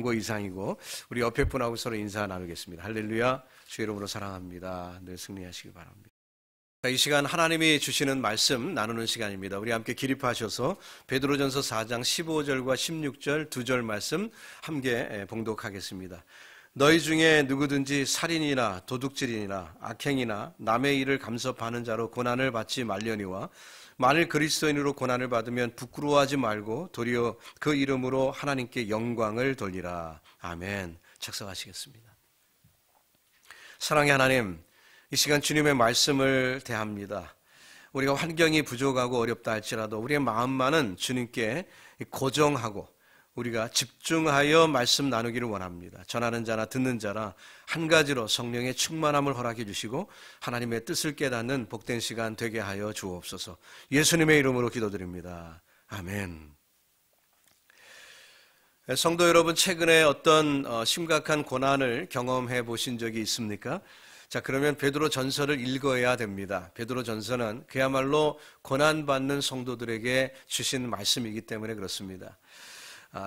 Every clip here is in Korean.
고 이상이고 우리 옆에 분하고 서로 인사 나누겠습니다. 할렐루야. 주의 이름으로 사랑합니다. 늘 승리하시길 바랍니다. 이 시간 하나님이 주시는 말씀 나누는 시간입니다. 우리 함께 기립하셔서 베드로전서 4장 15절과 16절 2절 말씀 함께 봉독하겠습니다. 너희 중에 누구든지 살인이나 도둑질이나 악행이나 남의 일을 감섭하는 자로 고난을 받지 말려니와 만일 그리스도인으로 고난을 받으면 부끄러워하지 말고 도리어 그 이름으로 하나님께 영광을 돌리라. 아멘. 작성하시겠습니다. 사랑의 하나님, 이 시간 주님의 말씀을 대합니다. 우리가 환경이 부족하고 어렵다 할지라도 우리의 마음만은 주님께 고정하고 우리가 집중하여 말씀 나누기를 원합니다. 전하는 자나 듣는 자나 한 가지로 성령의 충만함을 허락해 주시고 하나님의 뜻을 깨닫는 복된 시간 되게 하여 주옵소서. 예수님의 이름으로 기도드립니다. 아멘. 성도 여러분, 최근에 어떤 심각한 고난을 경험해 보신 적이 있습니까? 자, 그러면 베드로 전서를 읽어야 됩니다. 베드로 전서는 그야말로 고난받는 성도들에게 주신 말씀이기 때문에 그렇습니다.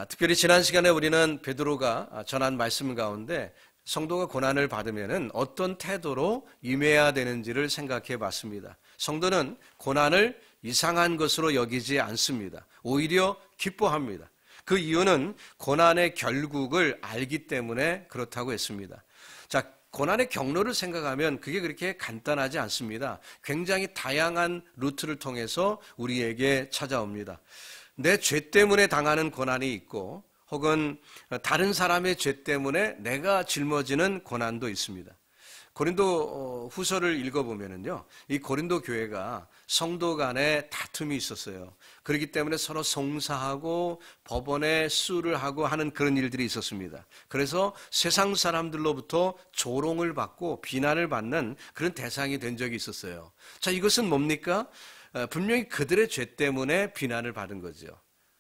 특별히 지난 시간에 우리는 베드로가 전한 말씀 가운데 성도가 고난을 받으면 어떤 태도로 임해야 되는지를 생각해 봤습니다. 성도는 고난을 이상한 것으로 여기지 않습니다. 오히려 기뻐합니다. 그 이유는 고난의 결국을 알기 때문에 그렇다고 했습니다. 자, 고난의 경로를 생각하면 그게 그렇게 간단하지 않습니다. 굉장히 다양한 루트를 통해서 우리에게 찾아옵니다. 내 죄 때문에 당하는 고난이 있고 혹은 다른 사람의 죄 때문에 내가 짊어지는 고난도 있습니다. 고린도 후서를 읽어보면은요, 이 고린도 교회가 성도 간에 다툼이 있었어요. 그렇기 때문에 서로 송사하고 법원에 수를 하고 하는 그런 일들이 있었습니다. 그래서 세상 사람들로부터 조롱을 받고 비난을 받는 그런 대상이 된 적이 있었어요. 자, 이것은 뭡니까? 분명히 그들의 죄 때문에 비난을 받은 거죠.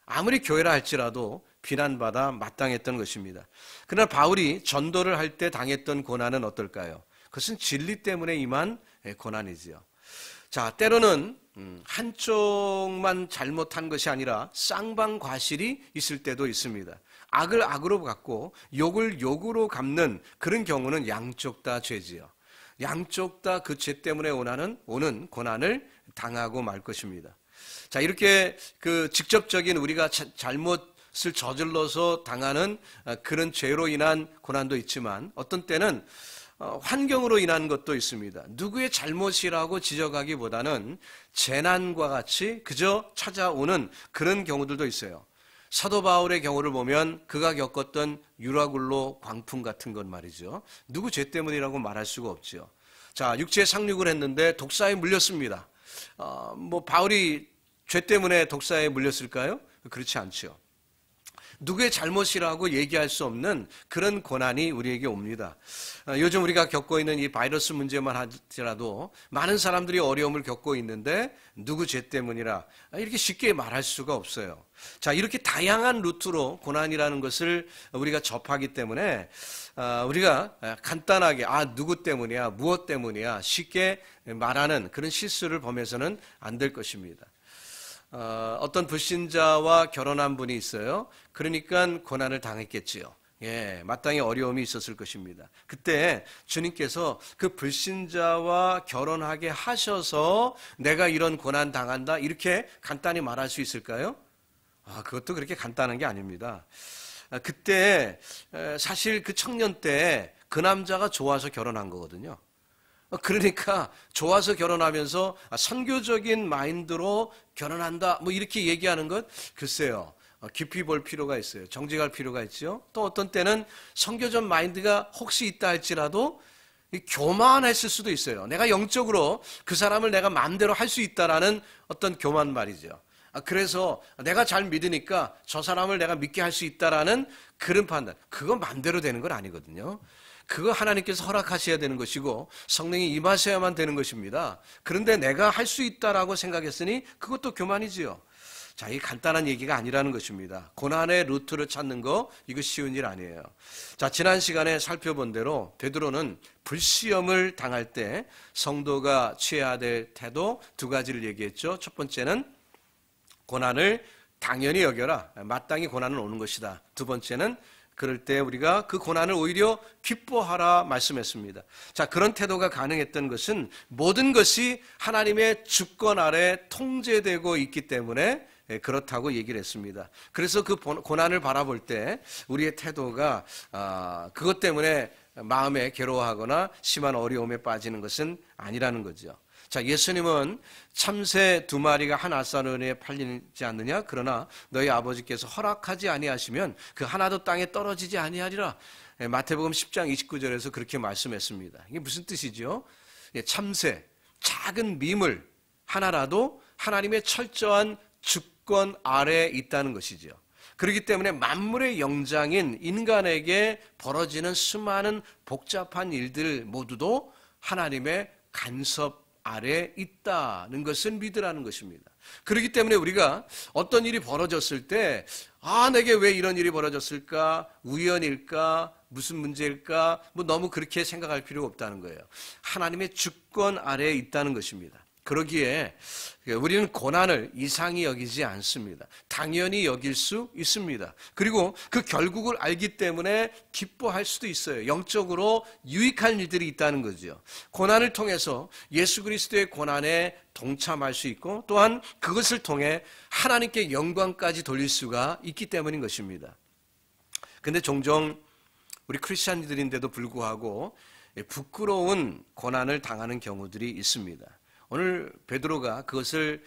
아무리 교회라 할지라도 비난받아 마땅했던 것입니다. 그러나 바울이 전도를 할 때 당했던 고난은 어떨까요? 그것은 진리 때문에 임한 고난이지요. 자, 때로는 한쪽만 잘못한 것이 아니라 쌍방과실이 있을 때도 있습니다. 악을 악으로 갚고 욕을 욕으로 갚는 그런 경우는 양쪽 다 죄지요. 양쪽 다 그 죄 때문에 오는 고난을 당하고 말 것입니다. 자, 이렇게 그 직접적인 우리가 잘못을 저질러서 당하는 그런 죄로 인한 고난도 있지만 어떤 때는 환경으로 인한 것도 있습니다. 누구의 잘못이라고 지적하기보다는 재난과 같이 그저 찾아오는 그런 경우들도 있어요. 사도 바울의 경우를 보면 그가 겪었던 유라굴로 광풍 같은 것 말이죠. 누구 죄 때문이라고 말할 수가 없죠. 자, 육체에 상륙을 했는데 독사에 물렸습니다. 바울이 죄 때문에 독사에 물렸을까요? 그렇지 않죠. 누구의 잘못이라고 얘기할 수 없는 그런 고난이 우리에게 옵니다. 요즘 우리가 겪고 있는 이 바이러스 문제만 하더라도 많은 사람들이 어려움을 겪고 있는데 누구 죄 때문이라 이렇게 쉽게 말할 수가 없어요. 자, 이렇게 다양한 루트로 고난이라는 것을 우리가 접하기 때문에 우리가 간단하게 누구 때문이야, 무엇 때문이야 쉽게 말하는 그런 실수를 범해서는 안 될 것입니다. 어떤 불신자와 결혼한 분이 있어요. 그러니까 고난을 당했겠지요. 예, 마땅히 어려움이 있었을 것입니다. 그때 주님께서 그 불신자와 결혼하게 하셔서 내가 이런 고난 당한다 이렇게 간단히 말할 수 있을까요? 그것도 그렇게 간단한 게 아닙니다. 그때 사실 그 청년 때 그 남자가 좋아서 결혼한 거거든요. 그러니까 좋아서 결혼하면서 선교적인 마인드로 결혼한다 이렇게 얘기하는 것 글쎄요, 깊이 볼 필요가 있어요. 정직할 필요가 있죠. 또 어떤 때는 선교적 마인드가 혹시 있다 할지라도 교만했을 수도 있어요. 내가 영적으로 그 사람을 내가 마음대로 할 수 있다라는 어떤 교만 말이죠. 그래서 내가 잘 믿으니까 저 사람을 내가 믿게 할 수 있다라는 그런 판단, 그거 마음대로 되는 건 아니거든요. 그거 하나님께서 허락하셔야 되는 것이고 성령이 임하셔야만 되는 것입니다. 그런데 내가 할 수 있다라고 생각했으니 그것도 교만이지요. 자, 이 간단한 얘기가 아니라는 것입니다. 고난의 루트를 찾는 거 이거 쉬운 일 아니에요. 자, 지난 시간에 살펴본 대로 베드로는 불시험을 당할 때 성도가 취해야 될 태도 두 가지를 얘기했죠. 첫 번째는 고난을 당연히 여겨라. 마땅히 고난은 오는 것이다. 두 번째는 그럴 때 우리가 그 고난을 오히려 기뻐하라 말씀했습니다. 자, 그런 태도가 가능했던 것은 모든 것이 하나님의 주권 아래 통제되고 있기 때문에 그렇다고 얘기를 했습니다. 그래서 그 고난을 바라볼 때 우리의 태도가 그것 때문에 마음에 괴로워하거나 심한 어려움에 빠지는 것은 아니라는 거죠. 자, 예수님은 참새 2마리가 한 아사르에 팔리지 않느냐? 그러나 너희 아버지께서 허락하지 아니하시면 그 하나도 땅에 떨어지지 아니하리라. 마태복음 10장 29절에서 그렇게 말씀했습니다. 이게 무슨 뜻이죠? 참새, 작은 미물 하나라도 하나님의 철저한 주권 아래에 있다는 것이죠. 그렇기 때문에 만물의 영장인 인간에게 벌어지는 수많은 복잡한 일들 모두도 하나님의 간섭 아래에 있다는 것을 믿으라는 것입니다. 그렇기 때문에 우리가 어떤 일이 벌어졌을 때 내게 왜 이런 일이 벌어졌을까? 우연일까? 무슨 문제일까? 너무 그렇게 생각할 필요가 없다는 거예요. 하나님의 주권 아래에 있다는 것입니다. 그러기에 우리는 고난을 이상히 여기지 않습니다. 당연히 여길 수 있습니다. 그리고 그 결국을 알기 때문에 기뻐할 수도 있어요. 영적으로 유익한 일들이 있다는 거죠. 고난을 통해서 예수 그리스도의 고난에 동참할 수 있고 또한 그것을 통해 하나님께 영광까지 돌릴 수가 있기 때문인 것입니다. 그런데 종종 우리 크리스찬들인데도 불구하고 부끄러운 고난을 당하는 경우들이 있습니다. 오늘 베드로가 그것을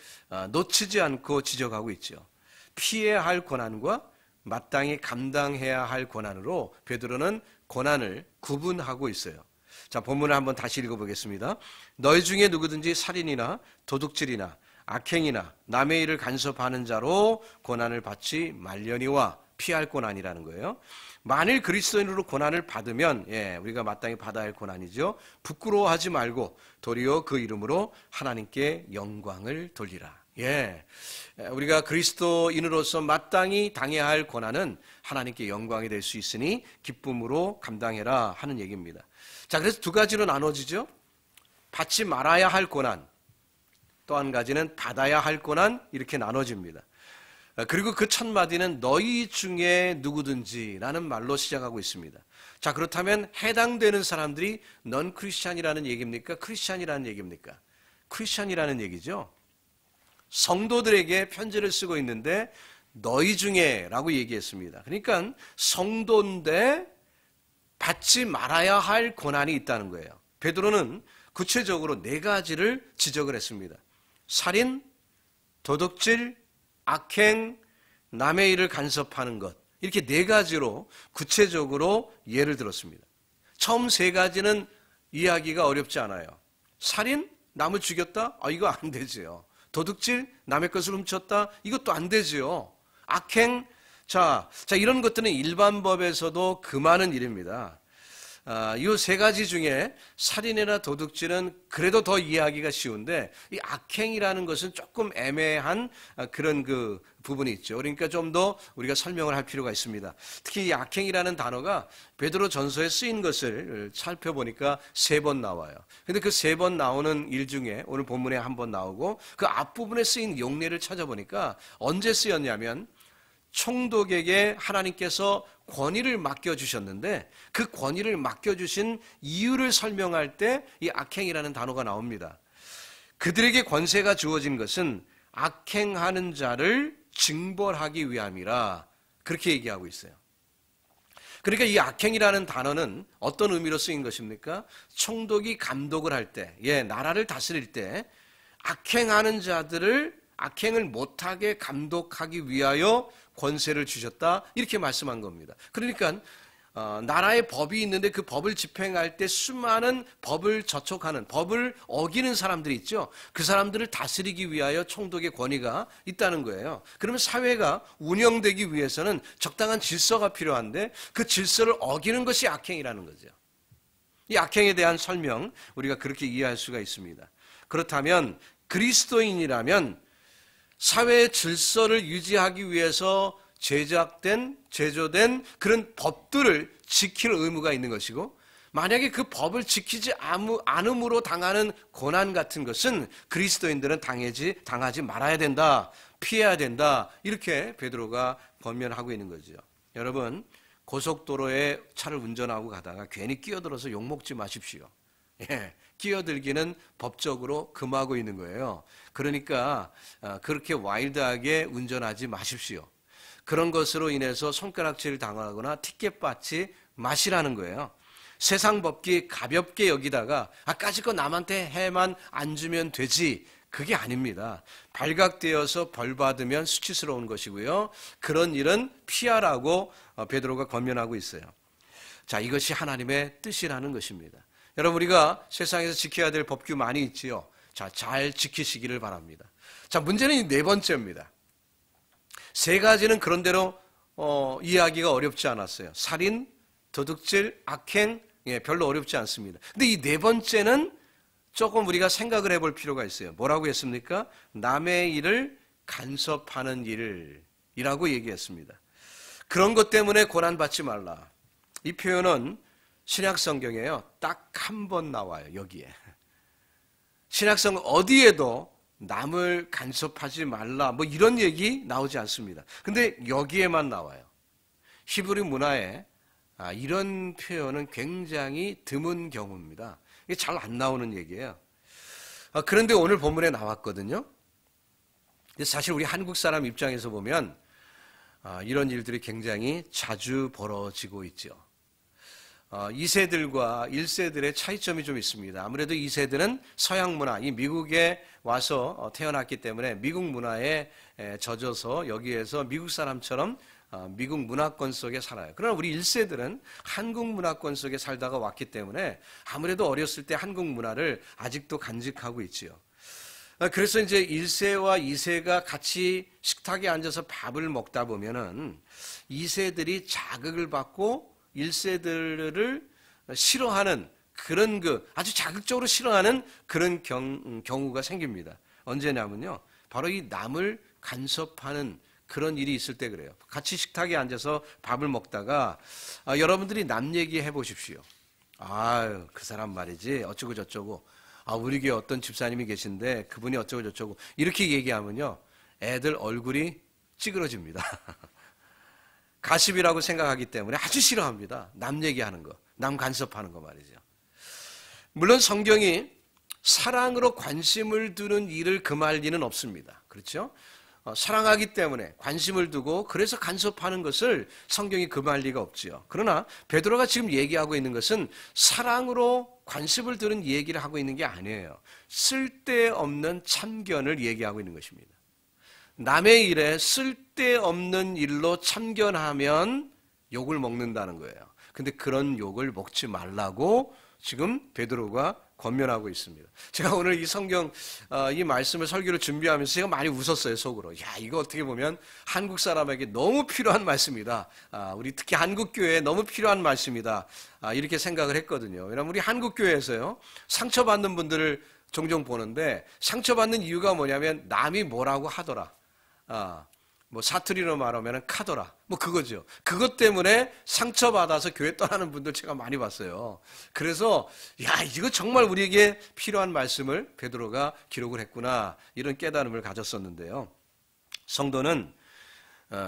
놓치지 않고 지적하고 있죠. 피해야 할 고난과 마땅히 감당해야 할 고난으로 베드로는 고난을 구분하고 있어요. 자, 본문을 한번 다시 읽어보겠습니다. 너희 중에 누구든지 살인이나 도둑질이나 악행이나 남의 일을 간섭하는 자로 고난을 받지 말려니와 피할 고난이라는 거예요. 만일 그리스도인으로 고난을 받으면 우리가 마땅히 받아야 할 고난이죠. 부끄러워하지 말고 도리어 그 이름으로 하나님께 영광을 돌리라. 우리가 그리스도인으로서 마땅히 당해야 할 고난은 하나님께 영광이 될 수 있으니 기쁨으로 감당해라 하는 얘기입니다. 자, 그래서 2가지로 나눠지죠. 받지 말아야 할 고난, 또 한 가지는 받아야 할 고난, 이렇게 나눠집니다. 그리고 그 첫 마디는 너희 중에 누구든지 라는 말로 시작하고 있습니다. 자, 그렇다면 해당되는 사람들이 넌 크리스찬이라는 얘기입니까? 크리스찬이라는 얘기입니까? 크리스찬이라는 얘기죠. 성도들에게 편지를 쓰고 있는데 너희 중에 라고 얘기했습니다. 그러니까 성도인데 받지 말아야 할 고난이 있다는 거예요. 베드로는 구체적으로 4가지를 지적을 했습니다. 살인, 도둑질, 악행, 남의 일을 간섭하는 것, 이렇게 4가지로 구체적으로 예를 들었습니다. 처음 3가지는 이해하기가 어렵지 않아요. 살인, 남을 죽였다? 이거 안 되지요. 도둑질, 남의 것을 훔쳤다? 이것도 안 되지요. 악행, 자, 이런 것들은 일반 법에서도 금하는 일입니다. 이 3가지 중에 살인이나 도둑질은 그래도 더 이해하기가 쉬운데 이 악행이라는 것은 조금 애매한 그런 그 부분이 있죠. 그러니까 좀 더 우리가 설명을 할 필요가 있습니다. 특히 이 악행이라는 단어가 베드로 전서에 쓰인 것을 살펴보니까 3번 나와요. 근데 그 3번 나오는 일 중에 오늘 본문에 1번 나오고 그 앞부분에 쓰인 용례를 찾아보니까 언제 쓰였냐면 총독에게 하나님께서 권위를 맡겨주셨는데 그 권위를 맡겨주신 이유를 설명할 때 이 악행이라는 단어가 나옵니다. 그들에게 권세가 주어진 것은 악행하는 자를 징벌하기 위함이라 그렇게 얘기하고 있어요. 그러니까 이 악행이라는 단어는 어떤 의미로 쓰인 것입니까? 총독이 감독을 할 때, 나라를 다스릴 때 악행하는 자들을 악행을 못하게 감독하기 위하여 권세를 주셨다 이렇게 말씀한 겁니다. 그러니까 나라의 법이 있는데 그 법을 집행할 때 수많은 법을 저촉하는, 법을 어기는 사람들이 있죠. 그 사람들을 다스리기 위하여 총독의 권위가 있다는 거예요. 그러면 사회가 운영되기 위해서는 적당한 질서가 필요한데 그 질서를 어기는 것이 악행이라는 거죠. 이 악행에 대한 설명 우리가 그렇게 이해할 수가 있습니다. 그렇다면 그리스도인이라면 사회의 질서를 유지하기 위해서 제조된 그런 법들을 지킬 의무가 있는 것이고 만약에 그 법을 지키지 않음으로 당하는 고난 같은 것은 그리스도인들은 당하지 말아야 된다, 피해야 된다 이렇게 베드로가 권면하고 있는 거죠. 여러분, 고속도로에 차를 운전하고 가다가 괜히 끼어들어서 욕먹지 마십시오. 예, 끼어들기는 법적으로 금하고 있는 거예요. 그러니까 그렇게 와일드하게 운전하지 마십시오. 그런 것으로 인해서 손가락질 당하거나 티켓 받지 마시라는 거예요. 세상 법기 가볍게 여기다가 까짓 거 남한테 해만 안 주면 되지, 그게 아닙니다. 발각되어서 벌 받으면 수치스러운 것이고요. 그런 일은 피하라고 베드로가 권면하고 있어요. 자, 이것이 하나님의 뜻이라는 것입니다. 여러분, 우리가 세상에서 지켜야 될 법규 많이 있지요. 자, 잘 지키시기를 바랍니다. 자, 문제는 이 네 번째입니다. 세 가지는 그런대로 이해하기가 어렵지 않았어요. 살인, 도둑질, 악행, 별로 어렵지 않습니다. 근데 이 네 번째는 조금 우리가 생각을 해볼 필요가 있어요. 뭐라고 했습니까? 남의 일을 간섭하는 일이라고 얘기했습니다. 그런 것 때문에 고난받지 말라. 이 표현은 신약 성경에요. 딱 한 번 나와요. 여기에. 신약 성경 어디에도 남을 간섭하지 말라 뭐 이런 얘기 나오지 않습니다. 근데 여기에만 나와요. 히브리 문화에 이런 표현은 굉장히 드문 경우입니다. 이게 잘 안 나오는 얘기예요. 그런데 오늘 본문에 나왔거든요. 사실 우리 한국 사람 입장에서 보면 이런 일들이 굉장히 자주 벌어지고 있죠. 2세들과 1세들의 차이점이 좀 있습니다. 아무래도 2세들은 서양 문화, 이 미국에 와서 태어났기 때문에 미국 문화에 젖어서 여기에서 미국 사람처럼 미국 문화권 속에 살아요. 그러나 우리 1세들은 한국 문화권 속에 살다가 왔기 때문에 아무래도 어렸을 때 한국 문화를 아직도 간직하고 있지요. 그래서 이제 1세와 2세가 같이 식탁에 앉아서 밥을 먹다 보면은 2세들이 자극을 받고 1세들을 싫어하는 그런 아주 자극적으로 싫어하는 그런 경우가 생깁니다. 언제냐면요. 바로 이 남을 간섭하는 그런 일이 있을 때 그래요. 같이 식탁에 앉아서 밥을 먹다가 여러분들이 남 얘기해 보십시오. 아유, 그 사람 말이지 어쩌고 저쩌고. 우리 교회 어떤 집사님이 계신데 그분이 어쩌고 저쩌고. 이렇게 얘기하면요. 애들 얼굴이 찌그러집니다. 가십이라고 생각하기 때문에 아주 싫어합니다. 남 얘기하는 거, 남 간섭하는 거 말이죠. 물론 성경이 사랑으로 관심을 두는 일을 금할 리는 없습니다. 그렇죠? 사랑하기 때문에 관심을 두고 그래서 간섭하는 것을 성경이 금할 리가 없지요. 그러나 베드로가 지금 얘기하고 있는 것은 사랑으로 관심을 두는 얘기를 하고 있는 게 아니에요. 쓸데없는 참견을 얘기하고 있는 것입니다. 남의 일에 쓸데없는 일로 참견하면 욕을 먹는다는 거예요. 근데 그런 욕을 먹지 말라고 지금 베드로가 권면하고 있습니다. 제가 오늘 이 성경 이 말씀을 설교를 준비하면서 제가 많이 웃었어요, 속으로. 야, 이거 어떻게 보면 한국 사람에게 너무 필요한 말씀이다. 우리 특히 한국 교회에 너무 필요한 말씀이다. 이렇게 생각을 했거든요. 왜냐하면 우리 한국 교회에서요, 상처받는 분들을 종종 보는데 상처받는 이유가 뭐냐면 남이 뭐라고 하더라. 뭐 사투리로 말하면 카더라. 뭐 그거죠. 그것 때문에 상처받아서 교회 떠나는 분들 제가 많이 봤어요. 그래서 야, 이거 정말 우리에게 필요한 말씀을 베드로가 기록을 했구나. 이런 깨달음을 가졌었는데요. 성도는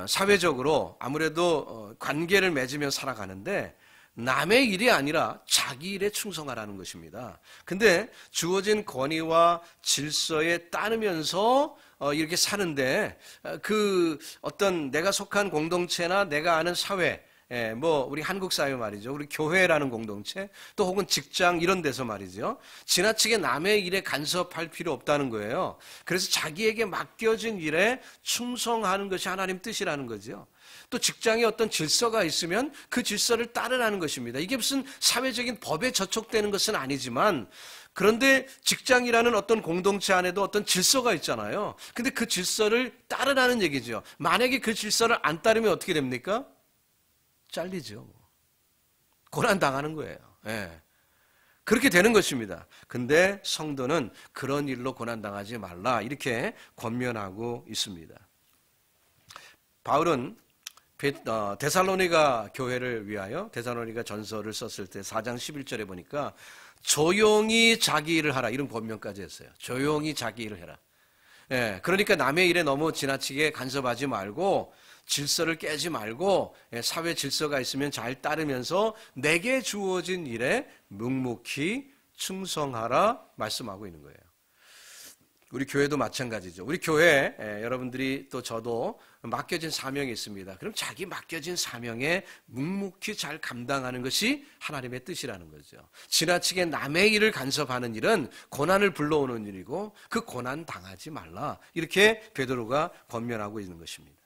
사회적으로 아무래도 관계를 맺으며 살아가는데 남의 일이 아니라 자기 일에 충성하라는 것입니다. 근데 주어진 권위와 질서에 따르면서 이렇게 사는데 그 어떤 내가 속한 공동체나 내가 아는 사회, 뭐 우리 한국 사회 말이죠. 우리 교회라는 공동체, 또 혹은 직장 이런 데서 말이죠. 지나치게 남의 일에 간섭할 필요 없다는 거예요. 그래서 자기에게 맡겨진 일에 충성하는 것이 하나님 뜻이라는 거죠. 또 직장에 어떤 질서가 있으면 그 질서를 따르라는 것입니다. 이게 무슨 사회적인 법에 저촉되는 것은 아니지만 그런데 직장이라는 어떤 공동체 안에도 어떤 질서가 있잖아요. 근데 그 질서를 따르라는 얘기죠. 만약에 그 질서를 안 따르면 어떻게 됩니까? 잘리죠. 고난당하는 거예요. 예. 그렇게 되는 것입니다. 근데 성도는 그런 일로 고난당하지 말라 이렇게 권면하고 있습니다. 바울은 데살로니가 교회를 위하여 데살로니가 전서를 썼을 때 4장 11절에 보니까 조용히 자기 일을 하라 이런 권면까지 했어요. 조용히 자기 일을 해라. 예, 그러니까 남의 일에 너무 지나치게 간섭하지 말고 질서를 깨지 말고 사회 질서가 있으면 잘 따르면서 내게 주어진 일에 묵묵히 충성하라 말씀하고 있는 거예요. 우리 교회도 마찬가지죠. 우리 교회 여러분들이 또 저도 맡겨진 사명이 있습니다. 그럼 자기 맡겨진 사명에 묵묵히 잘 감당하는 것이 하나님의 뜻이라는 거죠. 지나치게 남의 일을 간섭하는 일은 고난을 불러오는 일이고 그 고난 당하지 말라. 이렇게 베드로가 권면하고 있는 것입니다.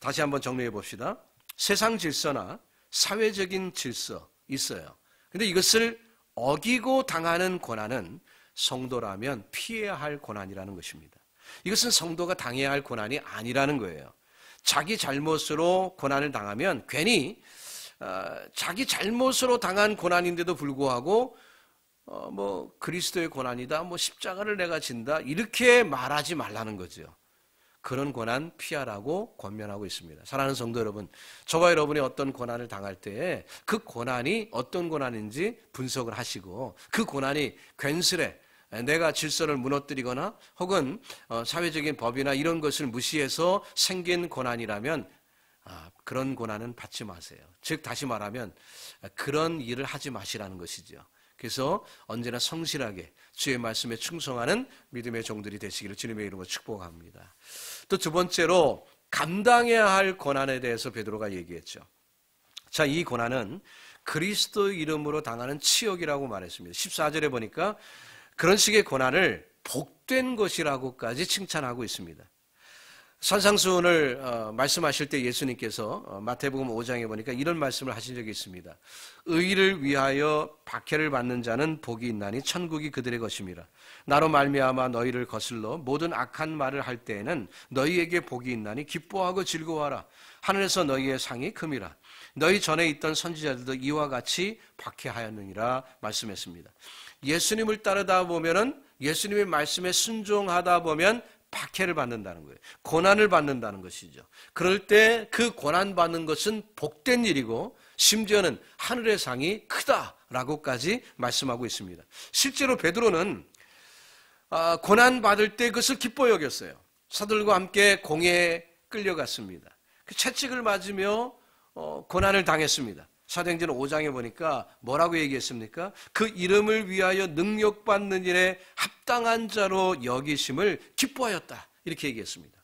다시 한번 정리해 봅시다. 세상 질서나 사회적인 질서 있어요. 근데 이것을 어기고 당하는 고난은 성도라면 피해야 할 고난이라는 것입니다. 이것은 성도가 당해야 할 고난이 아니라는 거예요. 자기 잘못으로 고난을 당하면 괜히 자기 잘못으로 당한 고난인데도 불구하고 그리스도의 고난이다, 십자가를 내가 진다 이렇게 말하지 말라는 거죠. 그런 고난 피하라고 권면하고 있습니다. 사랑하는 성도 여러분, 저와 여러분이 어떤 고난을 당할 때에 그 고난이 어떤 고난인지 분석을 하시고 그 고난이 괜스레 내가 질서를 무너뜨리거나 혹은 사회적인 법이나 이런 것을 무시해서 생긴 고난이라면 그런 고난은 받지 마세요. 즉 다시 말하면 그런 일을 하지 마시라는 것이죠. 그래서 언제나 성실하게 주의 말씀에 충성하는 믿음의 종들이 되시기를 주님의 이름으로 축복합니다. 또 두 번째로 감당해야 할 고난에 대해서 베드로가 얘기했죠. 자, 이 고난은 그리스도 이름으로 당하는 치욕이라고 말했습니다. 14절에 보니까 그런 식의 고난을 복된 것이라고까지 칭찬하고 있습니다. 산상수훈을 말씀하실 때 예수님께서 마태복음 5장에 보니까 이런 말씀을 하신 적이 있습니다. 의를 위하여 박해를 받는 자는 복이 있나니 천국이 그들의 것임이라. 나로 말미암아 너희를 거슬러 모든 악한 말을 할 때에는 너희에게 복이 있나니 기뻐하고 즐거워하라. 하늘에서 너희의 상이 큼이라. 너희 전에 있던 선지자들도 이와 같이 박해하였느니라 말씀했습니다. 예수님을 따르다 보면은 예수님의 말씀에 순종하다 보면 박해를 받는다는 거예요. 고난을 받는다는 것이죠. 그럴 때 그 고난 받는 것은 복된 일이고 심지어는 하늘의 상이 크다라고까지 말씀하고 있습니다. 실제로 베드로는 고난 받을 때 그것을 기뻐 여겼어요. 사도들과 함께 공회에 끌려갔습니다. 그 채찍을 맞으며 고난을 당했습니다. 사도행전 5장에 보니까 뭐라고 얘기했습니까? 그 이름을 위하여 능력받는 일에 합당한 자로 여기심을 기뻐하였다. 이렇게 얘기했습니다.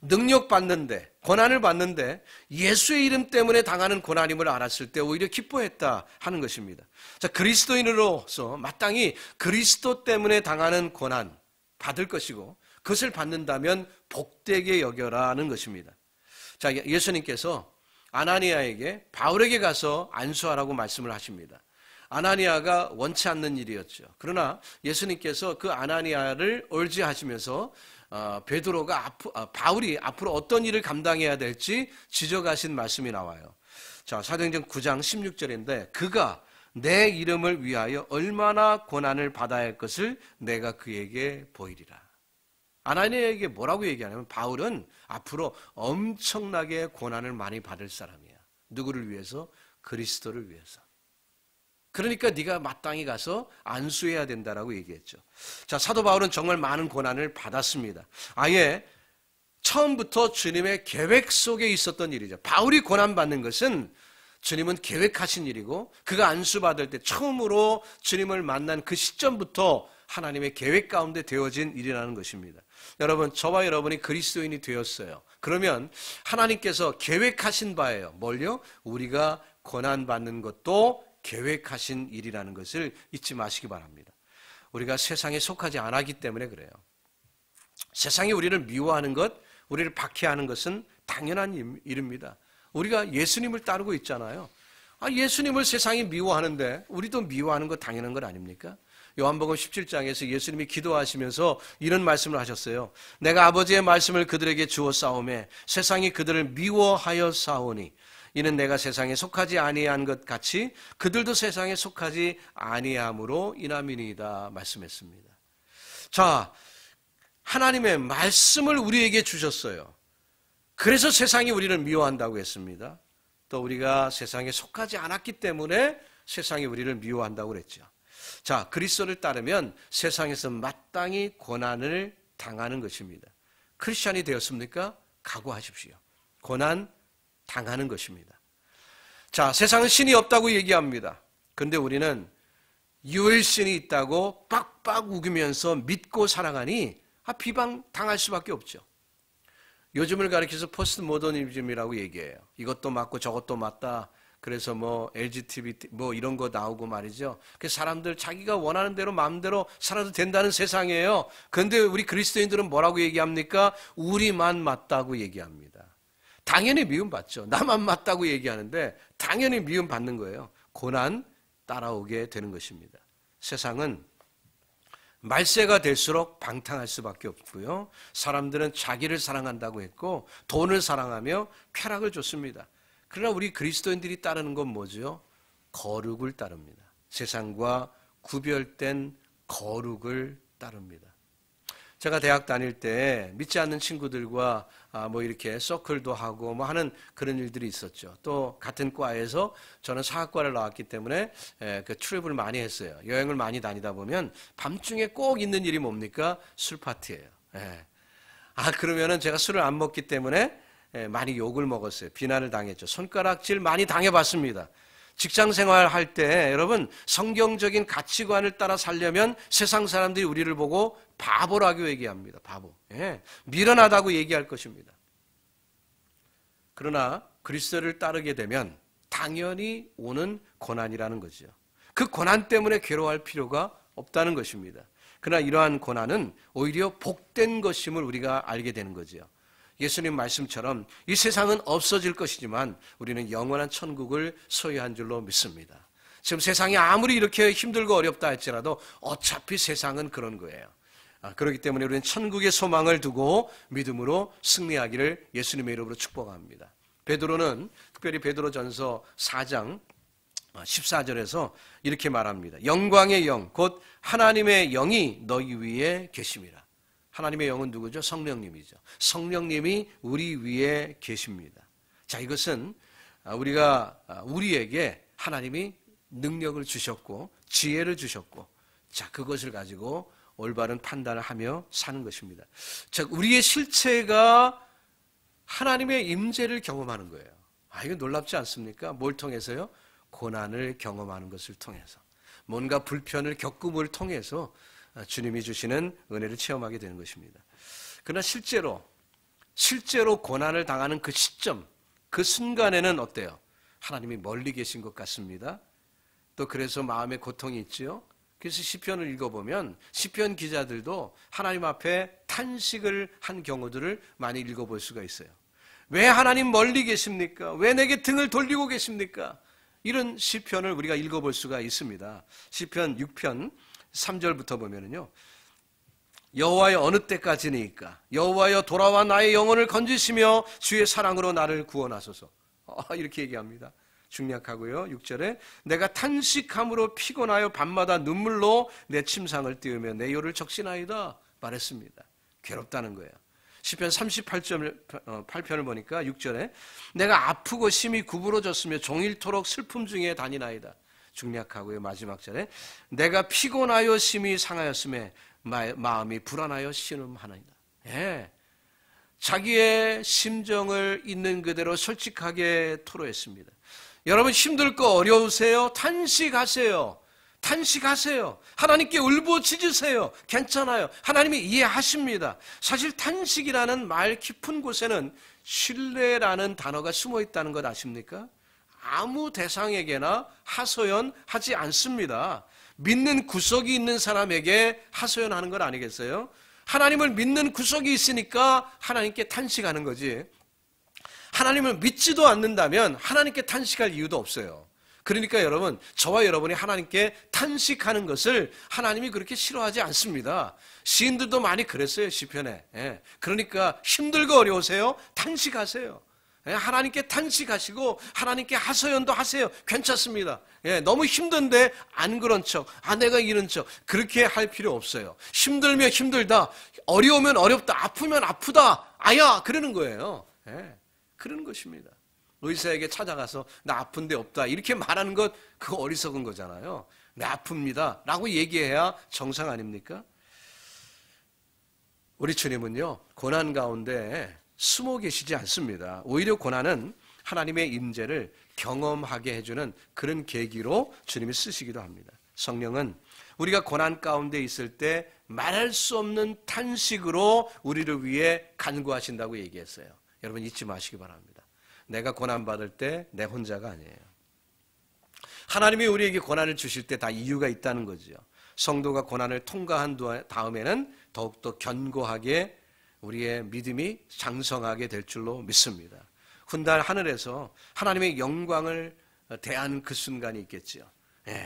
능력받는데, 고난을 받는데 예수의 이름 때문에 당하는 고난임을 알았을 때 오히려 기뻐했다 하는 것입니다. 자, 그리스도인으로서 마땅히 그리스도 때문에 당하는 고난 받을 것이고 그것을 받는다면 복되게 여겨라는 것입니다. 자, 예수님께서 아나니아에게 바울에게 가서 안수하라고 말씀을 하십니다. 아나니아가 원치 않는 일이었죠. 그러나 예수님께서 그 아나니아를 얼지하시면서 베드로가 바울이 앞으로 어떤 일을 감당해야 될지 지적하신 말씀이 나와요. 자, 사도행전 9장 16절인데 그가 내 이름을 위하여 얼마나 고난을 받아야 할 것을 내가 그에게 보이리라. 아나니아에게 뭐라고 얘기하냐면 바울은 앞으로 엄청나게 고난을 많이 받을 사람이야. 누구를 위해서? 그리스도를 위해서. 그러니까 네가 마땅히 가서 안수해야 된다라고 얘기했죠. 자, 사도 바울은 정말 많은 고난을 받았습니다. 아예 처음부터 주님의 계획 속에 있었던 일이죠. 바울이 고난받는 것은 주님은 계획하신 일이고 그가 안수받을 때 처음으로 주님을 만난 그 시점부터 하나님의 계획 가운데 되어진 일이라는 것입니다. 여러분, 저와 여러분이 그리스도인이 되었어요. 그러면 하나님께서 계획하신 바예요. 뭘요? 우리가 고난받는 것도 계획하신 일이라는 것을 잊지 마시기 바랍니다. 우리가 세상에 속하지 않았기 때문에 그래요. 세상이 우리를 미워하는 것, 우리를 박해하는 것은 당연한 일입니다. 우리가 예수님을 따르고 있잖아요. 예수님을 세상이 미워하는데 우리도 미워하는 거 당연한 것 아닙니까? 요한복음 17장에서 예수님이 기도하시면서 이런 말씀을 하셨어요. 내가 아버지의 말씀을 그들에게 주어 싸우매 세상이 그들을 미워하여 싸우니 이는 내가 세상에 속하지 아니한 것 같이 그들도 세상에 속하지 아니함으로 인함이니이다 말씀했습니다. 자, 하나님의 말씀을 우리에게 주셨어요. 그래서 세상이 우리를 미워한다고 했습니다. 또 우리가 세상에 속하지 않았기 때문에 세상이 우리를 미워한다고 그랬죠. 자, 그리스도를 따르면 세상에서 마땅히 고난을 당하는 것입니다. 크리스찬이 되었습니까? 각오하십시오. 고난 당하는 것입니다. 자, 세상은 신이 없다고 얘기합니다. 그런데 우리는 유일신이 있다고 빡빡 우기면서 믿고 살아가니 비방 당할 수밖에 없죠. 요즘을 가리켜서 포스트 모더니즘이라고 얘기해요. 이것도 맞고 저것도 맞다. 그래서 LGBT 이런 거 나오고 말이죠. 그 사람들 자기가 원하는 대로 마음대로 살아도 된다는 세상이에요. 그런데 우리 그리스도인들은 뭐라고 얘기합니까? 우리만 맞다고 얘기합니다. 당연히 미움받죠. 나만 맞다고 얘기하는데 당연히 미움받는 거예요. 고난 따라오게 되는 것입니다. 세상은 말세가 될수록 방탕할 수밖에 없고요. 사람들은 자기를 사랑한다고 했고 돈을 사랑하며 쾌락을 줬습니다. 그러나 우리 그리스도인들이 따르는 건 뭐죠? 거룩을 따릅니다. 세상과 구별된 거룩을 따릅니다. 제가 대학 다닐 때 믿지 않는 친구들과 이렇게 서클도 하고 하는 그런 일들이 있었죠. 또 같은 과에서 저는 사학과를 나왔기 때문에 그 트립을 많이 했어요. 여행을 많이 다니다 보면 밤중에 꼭 있는 일이 뭡니까? 술 파티예요. 그러면은 제가 술을 안 먹기 때문에 많이 욕을 먹었어요. 비난을 당했죠. 손가락질 많이 당해봤습니다. 직장 생활할 때 여러분 성경적인 가치관을 따라 살려면 세상 사람들이 우리를 보고 바보라고 얘기합니다. 바보. 미련하다고 얘기할 것입니다. 그러나 그리스도를 따르게 되면 당연히 오는 고난이라는 거죠. 그 고난 때문에 괴로워할 필요가 없다는 것입니다. 그러나 이러한 고난은 오히려 복된 것임을 우리가 알게 되는 거죠. 예수님 말씀처럼 이 세상은 없어질 것이지만 우리는 영원한 천국을 소유한 줄로 믿습니다. 지금 세상이 아무리 이렇게 힘들고 어렵다 할지라도 어차피 세상은 그런 거예요. 그렇기 때문에 우리는 천국의 소망을 두고 믿음으로 승리하기를 예수님의 이름으로 축복합니다. 베드로는 특별히 베드로전서 4장 14절에서 이렇게 말합니다. 영광의 영, 곧 하나님의 영이 너희 위에 계심이라. 하나님의 영은 누구죠? 성령님이죠. 성령님이 우리 위에 계십니다. 자, 이것은 우리에게 하나님이 능력을 주셨고 지혜를 주셨고 자, 그것을 가지고 올바른 판단을 하며 사는 것입니다. 즉 우리의 실체가 하나님의 임재를 경험하는 거예요. 이거 놀랍지 않습니까? 뭘 통해서요? 고난을 경험하는 것을 통해서 뭔가 불편을 겪음을 통해서 주님이 주시는 은혜를 체험하게 되는 것입니다. 그러나 실제로 고난을 당하는 그 시점, 그 순간에는 어때요? 하나님이 멀리 계신 것 같습니다. 또 그래서 마음에 고통이 있지요. 그래서 시편을 읽어보면 시편 기자들도 하나님 앞에 탄식을 한 경우들을 많이 읽어볼 수가 있어요. 왜 하나님 멀리 계십니까? 왜 내게 등을 돌리고 계십니까? 이런 시편을 우리가 읽어볼 수가 있습니다. 시편 6편 3절부터 보면은요. 여호와여 어느 때까지니까 여호와여 돌아와 나의 영혼을 건지시며 주의 사랑으로 나를 구원하소서. 이렇게 얘기합니다. 중략하고요. 6절에 내가 탄식함으로 피곤하여 밤마다 눈물로 내 침상을 띄우며 내 혀를 적시나이다 말했습니다. 괴롭다는 거예요. 시편 38편을 보니까 6절에 내가 아프고 심히 구부러졌으며 종일토록 슬픔 중에 다니나이다. 중략하고요. 마지막 절에 내가 피곤하여 심히 상하였음에 마음이 불안하여 신음하나이다. 자기의 심정을 있는 그대로 솔직하게 토로했습니다. 여러분 힘들 거 어려우세요? 탄식하세요. 탄식하세요. 하나님께 울부짖으세요. 괜찮아요. 하나님이 이해하십니다. 사실 탄식이라는 말 깊은 곳에는 신뢰라는 단어가 숨어 있다는 것 아십니까? 아무 대상에게나 하소연하지 않습니다. 믿는 구석이 있는 사람에게 하소연하는 건 아니겠어요? 하나님을 믿는 구석이 있으니까 하나님께 탄식하는 거지. 하나님을 믿지도 않는다면 하나님께 탄식할 이유도 없어요. 그러니까 여러분, 저와 여러분이 하나님께 탄식하는 것을 하나님이 그렇게 싫어하지 않습니다. 시인들도 많이 그랬어요, 시편에. 그러니까 힘들고 어려우세요? 탄식하세요. 하나님께 탄식하시고 하나님께 하소연도 하세요. 괜찮습니다. 너무 힘든데 안 그런 척, 내가 이런 척 그렇게 할 필요 없어요. 힘들면 힘들다, 어려우면 어렵다, 아프면 아프다, 아야 그러는 거예요. 그러는 것입니다. 의사에게 찾아가서 나 아픈 데 없다 이렇게 말하는 것 그거 어리석은 거잖아요. 나 아픕니다 라고 얘기해야 정상 아닙니까? 우리 주님은요, 고난 가운데 숨어 계시지 않습니다. 오히려 고난은 하나님의 임재를 경험하게 해주는 그런 계기로 주님이 쓰시기도 합니다. 성령은 우리가 고난 가운데 있을 때 말할 수 없는 탄식으로 우리를 위해 간구하신다고 얘기했어요. 여러분 잊지 마시기 바랍니다. 내가 고난받을 때 내 혼자가 아니에요. 하나님이 우리에게 고난을 주실 때 다 이유가 있다는 거죠. 성도가 고난을 통과한 다음에는 더욱더 견고하게 우리의 믿음이 장성하게 될 줄로 믿습니다. 훗날 하늘에서 하나님의 영광을 대하는 그 순간이 있겠지요.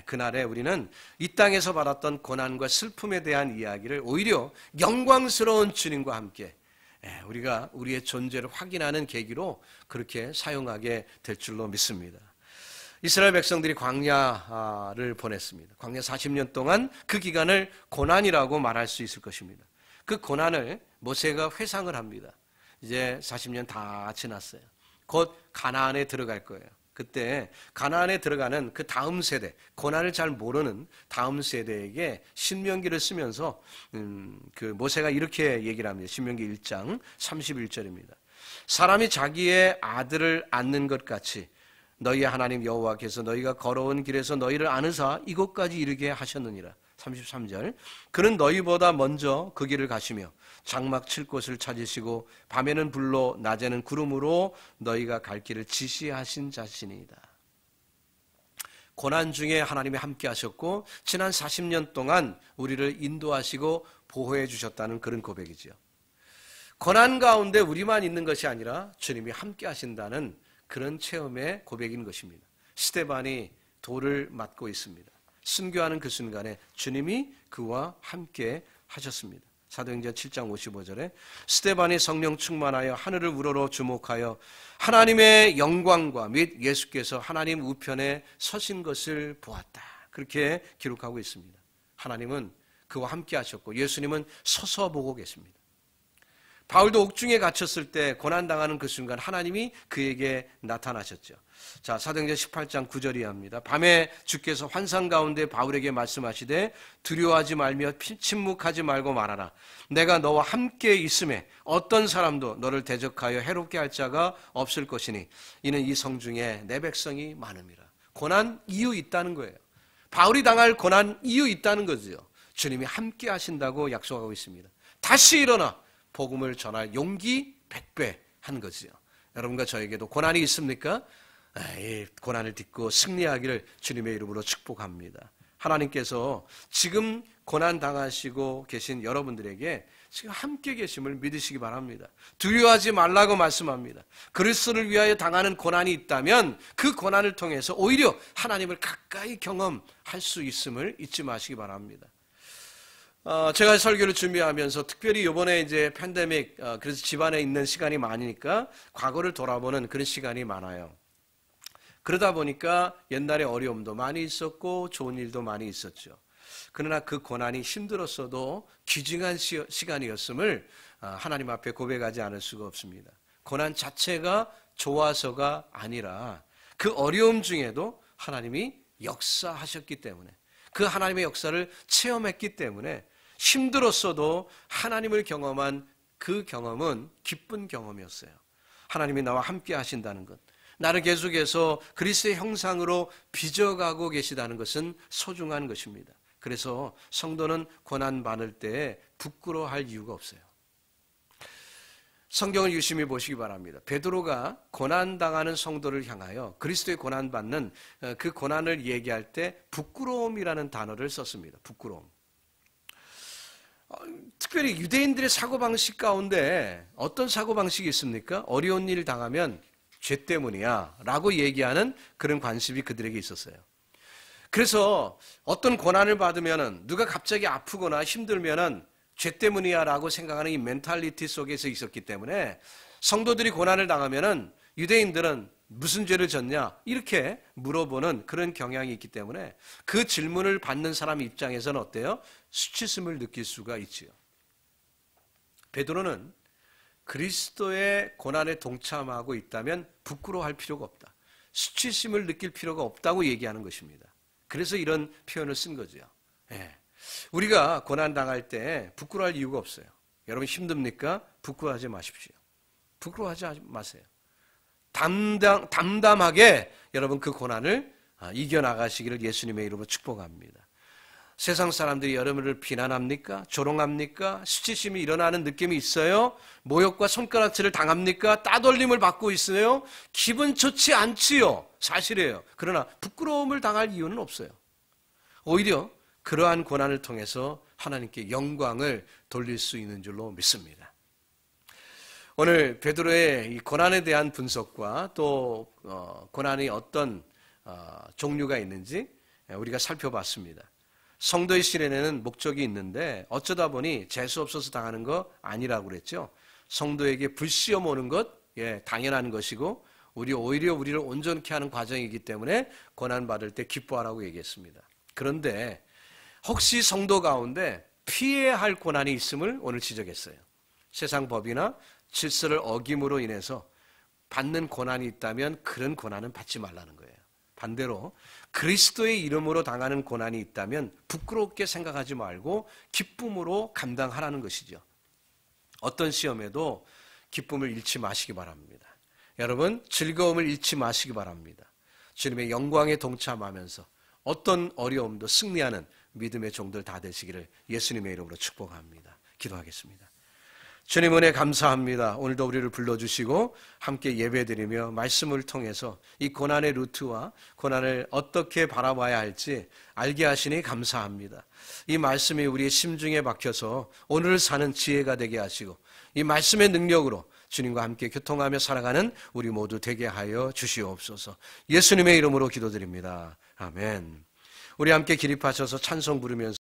그날에 우리는 이 땅에서 받았던 고난과 슬픔에 대한 이야기를 오히려 영광스러운 주님과 함께 우리가 우리의 존재를 확인하는 계기로 그렇게 사용하게 될 줄로 믿습니다. 이스라엘 백성들이 광야를 보냈습니다. 광야 40년 동안 그 기간을 고난이라고 말할 수 있을 것입니다. 그 고난을 모세가 회상을 합니다. 이제 40년 다 지났어요. 곧 가나안에 들어갈 거예요. 그때 가나안에 들어가는 그 다음 세대, 고난을 잘 모르는 다음 세대에게 신명기를 쓰면서 그 모세가 이렇게 얘기를 합니다. 신명기 1장 31절입니다. 사람이 자기의 아들을 안는 것 같이 너희의 하나님 여호와께서 너희가 걸어온 길에서 너희를 안으사 이곳까지 이르게 하셨느니라. 33절. 그는 너희보다 먼저 그 길을 가시며 장막 칠 곳을 찾으시고 밤에는 불로 낮에는 구름으로 너희가 갈 길을 지시하신 자신이다. 고난 중에 하나님이 함께 하셨고 지난 40년 동안 우리를 인도하시고 보호해 주셨다는 그런 고백이지요. 고난 가운데 우리만 있는 것이 아니라 주님이 함께 하신다는 그런 체험의 고백인 것입니다. 스데반이 돌을 맞고 있습니다. 순교하는 그 순간에 주님이 그와 함께 하셨습니다. 사도행전 7장 55절에 스데반이 성령 충만하여 하늘을 우러러 주목하여 하나님의 영광과 및 예수께서 하나님 우편에 서신 것을 보았다. 그렇게 기록하고 있습니다. 하나님은 그와 함께 하셨고 예수님은 서서 보고 계십니다. 바울도 옥중에 갇혔을 때 고난당하는 그 순간 하나님이 그에게 나타나셨죠. 자, 사도행전 18장 9절이 합니다. 밤에 주께서 환상 가운데 바울에게 말씀하시되 두려워하지 말며 침묵하지 말고 말하라. 내가 너와 함께 있음에 어떤 사람도 너를 대적하여 해롭게 할 자가 없을 것이니 이는 이 성 중에 내 백성이 많음이라. 고난 이유 있다는 거예요. 바울이 당할 고난 이유 있다는 거죠. 주님이 함께 하신다고 약속하고 있습니다. 다시 일어나 복음을 전할 용기 100배 한 거지요. 여러분과 저에게도 고난이 있습니까? 이 고난을 딛고 승리하기를 주님의 이름으로 축복합니다. 하나님께서 지금 고난 당하시고 계신 여러분들에게 지금 함께 계심을 믿으시기 바랍니다. 두려워하지 말라고 말씀합니다. 그리스도를 위하여 당하는 고난이 있다면 그 고난을 통해서 오히려 하나님을 가까이 경험할 수 있음을 잊지 마시기 바랍니다. 제가 설교를 준비하면서 특별히 이번에 이제 팬데믹, 그래서 집안에 있는 시간이 많으니까 과거를 돌아보는 그런 시간이 많아요. 그러다 보니까 옛날에 어려움도 많이 있었고 좋은 일도 많이 있었죠. 그러나 그 고난이 힘들었어도 귀중한 시간이었음을 하나님 앞에 고백하지 않을 수가 없습니다. 고난 자체가 좋아서가 아니라 그 어려움 중에도 하나님이 역사하셨기 때문에 그 하나님의 역사를 체험했기 때문에 힘들었어도 하나님을 경험한 그 경험은 기쁜 경험이었어요. 하나님이 나와 함께 하신다는 것, 나를 계속해서 그리스도의 형상으로 빚어가고 계시다는 것은 소중한 것입니다. 그래서 성도는 고난 많을 때 부끄러워할 이유가 없어요. 성경을 유심히 보시기 바랍니다. 베드로가 고난당하는 성도를 향하여 그리스도의 고난받는 그 고난을 얘기할 때 부끄러움이라는 단어를 썼습니다. 부끄러움. 특별히 유대인들의 사고방식 가운데 어떤 사고방식이 있습니까? 어려운 일 당하면 죄 때문이야 라고 얘기하는 그런 관습이 그들에게 있었어요. 그래서 어떤 고난을 받으면 누가 갑자기 아프거나 힘들면 죄 때문이야 라고 생각하는 이 멘탈리티 속에서 있었기 때문에 성도들이 고난을 당하면 유대인들은 무슨 죄를 졌냐 이렇게 물어보는 그런 경향이 있기 때문에 그 질문을 받는 사람 입장에서는 어때요? 수치심을 느낄 수가 있지요. 베드로는 그리스도의 고난에 동참하고 있다면 부끄러워할 필요가 없다. 수치심을 느낄 필요가 없다고 얘기하는 것입니다. 그래서 이런 표현을 쓴 거죠. 우리가 고난 당할 때 부끄러워할 이유가 없어요. 여러분 힘듭니까? 부끄러워하지 마십시오. 부끄러워하지 마세요. 담담하게 여러분 그 고난을 이겨나가시기를 예수님의 이름으로 축복합니다. 세상 사람들이 여러분을 비난합니까? 조롱합니까? 수치심이 일어나는 느낌이 있어요? 모욕과 손가락질을 당합니까? 따돌림을 받고 있어요? 기분 좋지 않지요. 사실이에요. 그러나 부끄러움을 당할 이유는 없어요. 오히려 그러한 고난을 통해서 하나님께 영광을 돌릴 수 있는 줄로 믿습니다. 오늘 베드로의 이 고난에 대한 분석과 또 고난이 어떤 종류가 있는지 우리가 살펴봤습니다. 성도의 실현에는 목적이 있는데 어쩌다 보니 재수 없어서 당하는 거 아니라고 그랬죠. 성도에게 불시험 오는 것 당연한 것이고 오히려 우리를 온전케 하는 과정이기 때문에 고난받을 때 기뻐하라고 얘기했습니다. 그런데 혹시 성도 가운데 피해야 할 고난이 있음을 오늘 지적했어요. 세상 법이나 질서를 어김으로 인해서 받는 고난이 있다면 그런 고난은 받지 말라는 거예요. 반대로 그리스도의 이름으로 당하는 고난이 있다면 부끄럽게 생각하지 말고 기쁨으로 감당하라는 것이죠. 어떤 시험에도 기쁨을 잃지 마시기 바랍니다. 여러분 즐거움을 잃지 마시기 바랍니다. 주님의 영광에 동참하면서 어떤 어려움도 승리하는 믿음의 종들 다 되시기를 예수님의 이름으로 축복합니다. 기도하겠습니다. 주님 은혜 감사합니다. 오늘도 우리를 불러주시고 함께 예배드리며 말씀을 통해서 이 고난의 루트와 고난을 어떻게 바라봐야 할지 알게 하시니 감사합니다. 이 말씀이 우리의 심중에 박혀서 오늘을 사는 지혜가 되게 하시고 이 말씀의 능력으로 주님과 함께 교통하며 살아가는 우리 모두 되게 하여 주시옵소서. 예수님의 이름으로 기도드립니다. 아멘. 우리 함께 기립하셔서 찬송 부르면서